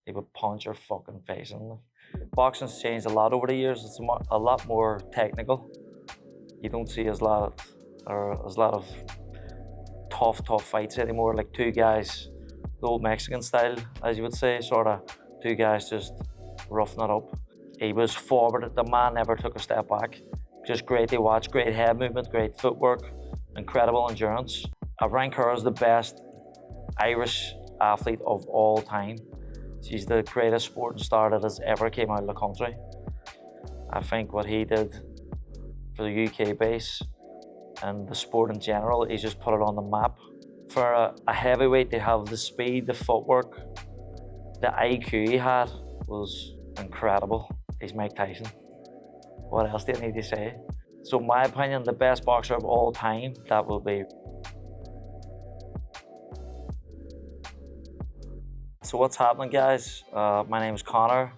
he would punch your fucking face in. Like. Boxing's changed a lot over the years. It's a lot more technical. You don't see as lot of tough fights anymore. Like two guys, the old Mexican style, as you would say, sort of two guys just roughing it up. He was forward. The man never took a step back. Just great to watch. Great head movement, great footwork, incredible endurance. I rank her as the best Irish athlete of all time. She's the greatest sporting star that has ever came out of the country. I think what he did for the UK base and the sport in general, he's just put it on the map. For a heavyweight to have the speed, the footwork, the IQ he had was incredible. He's Mike Tyson. What else do you need to say? So in my opinion, the best boxer of all time, that will be. So what's happening, guys? My name is Conor.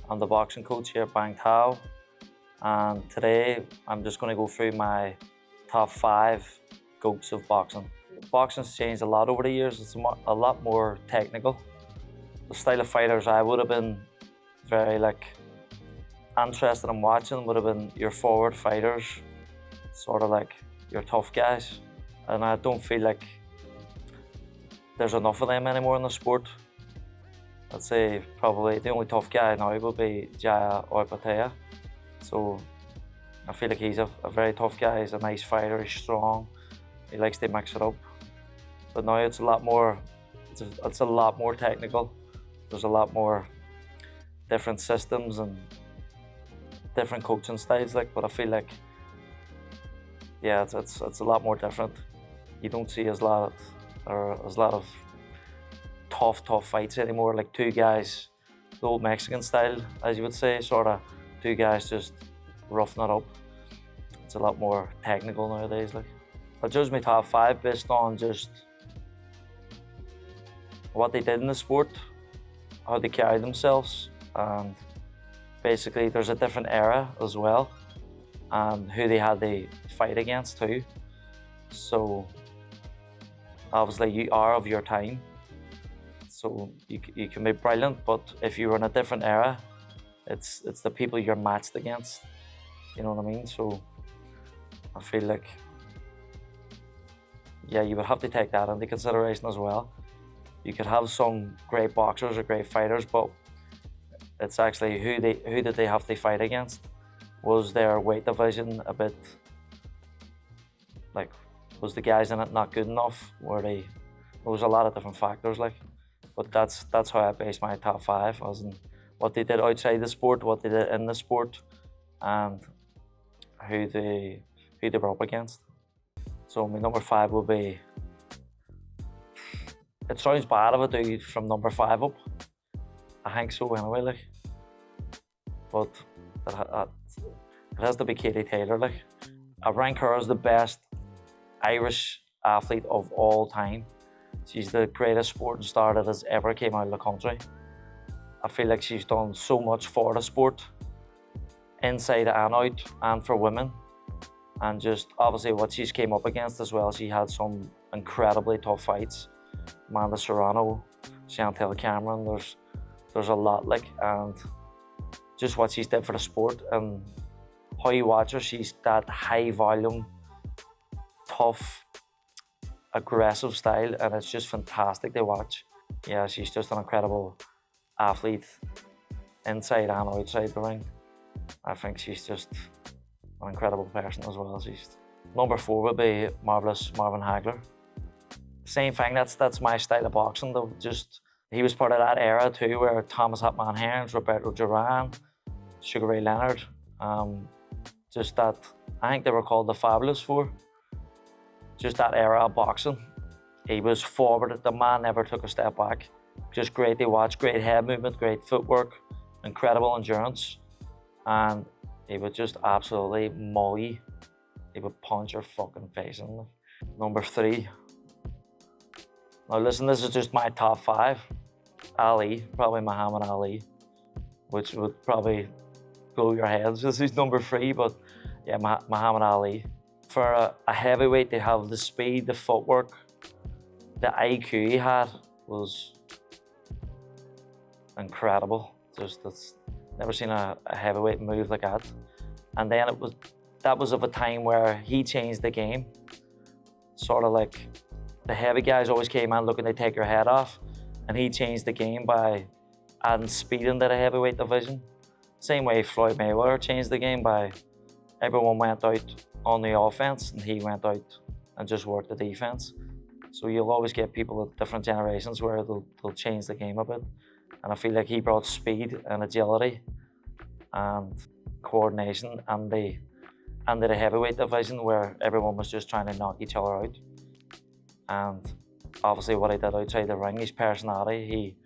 I'm the boxing coach here at Bangtao. And today, I'm just going to go through my top 5 GOATs of boxing. Boxing's changed a lot over the years. It's a lot more technical. The style of fighters I would have been very interested in watching would have been your forward fighters, sort of like your tough guys. And I don't feel like there's enough of them anymore in the sport. I'd say probably the only tough guy now will be Jaya Oipatea. So I feel like he's a very tough guy. He's a nice fighter, he's strong. He likes to mix it up. But now it's a lot more technical. There's a lot more different systems and different coaching styles, but I feel like, yeah, it's a lot more different. You don't see as lot of tough fights anymore. Like two guys, the old Mexican style, as you would say, sort of two guys just roughing it up. It's a lot more technical nowadays. I judge my top 5 based on just what they did in the sport, how they carried themselves, and basically there's a different era as well, and who they had to fight against too. So obviously you are of your time, so you can be brilliant, but if you were in a different era, it's the people you're matched against. You know what I mean? So I feel like, yeah, you would have to take that into consideration as well. You could have some great boxers or great fighters, but it's actually who did they have to fight against? Was their weight division a bit was the guys in it not good enough? There was a lot of different factors but that's how I base my top 5, as in what they did outside the sport, what they did in the sport, and who they were up against. So my number 5 will be. It sounds bad if I do from number 5 up. I think so anyway, but it has to be Katy Taylor. I rank her as the best Irish athlete of all time. She's the greatest sporting star that has ever came out of the country. I feel like she's done so much for the sport, inside and out, and for women. And just obviously what she's came up against as well. She had some incredibly tough fights. Amanda Serrano, Chantel Cameron, there's a lot and just what she's did for the sport and how you watch her, she's that high volume, tough, aggressive style, and it's just fantastic to watch. Yeah, she's just an incredible athlete inside and outside the ring. I think she's just an incredible person as well. Number 4 would be marvelous Marvin Hagler. Same thing, that's my style of boxing though. Just he was part of that era too, where Thomas Hatman Hearns, Roberto Duran, Sugar Ray Leonard, just that, I think they were called the Fabulous Four. Just that era of boxing. He was forward, the man never took a step back. Just great to watch, great head movement, great footwork, incredible endurance. And he would just absolutely maul you. He would punch your fucking face in. Number 3. Now listen, this is just my top 5. Ali, probably Muhammad Ali, which would probably blow your heads. This is number 3, but yeah, Muhammad Ali. For a heavyweight to have the speed, the footwork, the IQ he had was incredible. Just it's never seen a heavyweight move like that. And then that was of a time where he changed the game. Sort of like the heavy guys always came in looking to take your head off, and he changed the game by adding speed into the heavyweight division. Same way Floyd Mayweather changed the game by everyone went out on the offense and he went out and just worked the defense. So you'll always get people of different generations where they'll change the game a bit. And I feel like he brought speed and agility and coordination and the heavyweight division where everyone was just trying to knock each other out. And obviously what he did outside the ring, his personality,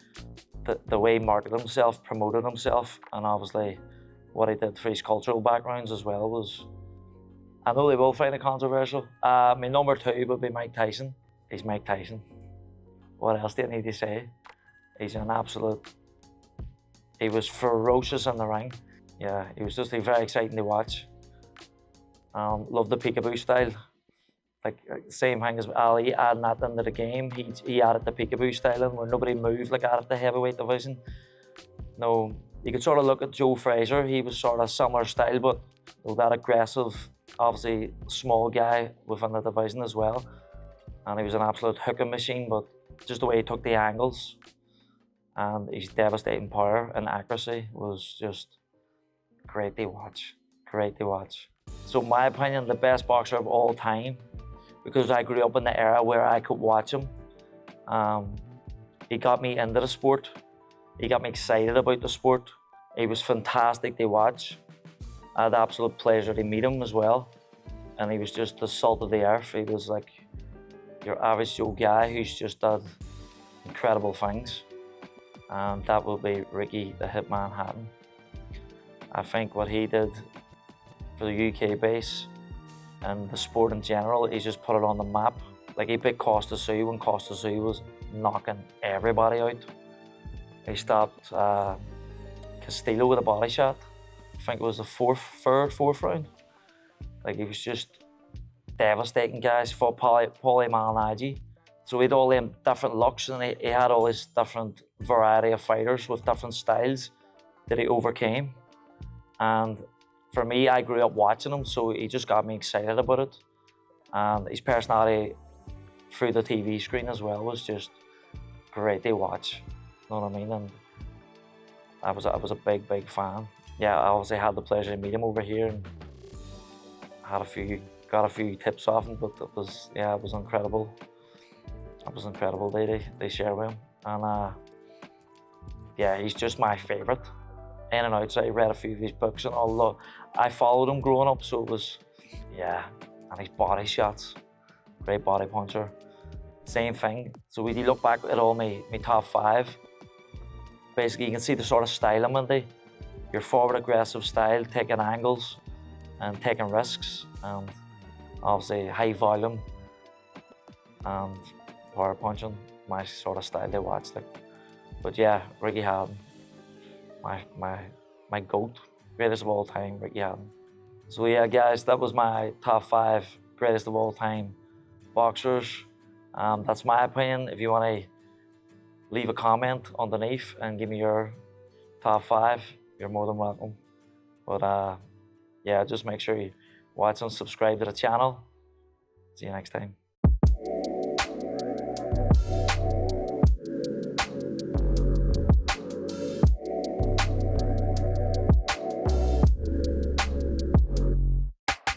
the way he marketed himself, promoted himself, and obviously what he did for his cultural backgrounds as well was, I know they will find it controversial. My number 2 would be Mike Tyson. He's Mike Tyson. What else do you need to say? He's an absolute, he was ferocious in the ring. Yeah, he was just very exciting to watch. Love the peekaboo style. Like same thing as Ali adding that into the game. He added the peekaboo style in where nobody moved like that at the heavyweight division. No, you could sort of look at Joe Frazier. He was sort of similar style, but that aggressive, obviously small guy within the division as well. And he was an absolute hooking machine, but just the way he took the angles and his devastating power and accuracy was just great to watch. Great to watch. So in my opinion, the best boxer of all time, because I grew up in the era where I could watch him. He got me into the sport. He got me excited about the sport. He was fantastic to watch. I had the absolute pleasure to meet him as well. And he was just the salt of the earth. He was like your average Joe guy who's just done incredible things. And that would be Ricky the Hitman Hatton. I think what he did for the UK base and the sport in general, he just put it on the map. Like he picked Costa Sue when Costa Sue was knocking everybody out. He stopped Castillo with a body shot. I think it was the fourth round. Like he was just devastating guys. Fought Paulie Malignaggi. So he had all them different looks and he had all this different variety of fighters with different styles that he overcame. And for me, I grew up watching him, so he just got me excited about it. And his personality through the TV screen as well was just great to watch. You know what I mean? And I was a big fan. Yeah, I obviously had the pleasure to meet him over here and got a few tips off him, but it was incredible. It was incredible day they share with him. And yeah, he's just my favorite. In and outside, I read a few of his books and all. I followed him growing up, so it was, yeah. And his body shots, great body puncher. Same thing. So when you look back at all my top 5, basically you can see the sort of style I'm into. Your forward aggressive style, taking angles and taking risks, and obviously high volume and power punching, my sort of style to watch. But yeah, Ricky Hatton. My GOAT, greatest of all time, Ricky Hatton. So yeah, guys, that was my top 5 greatest of all time boxers. That's my opinion. If you want to leave a comment underneath and give me your top 5, you're more than welcome. But yeah, just make sure you watch and subscribe to the channel. See you next time.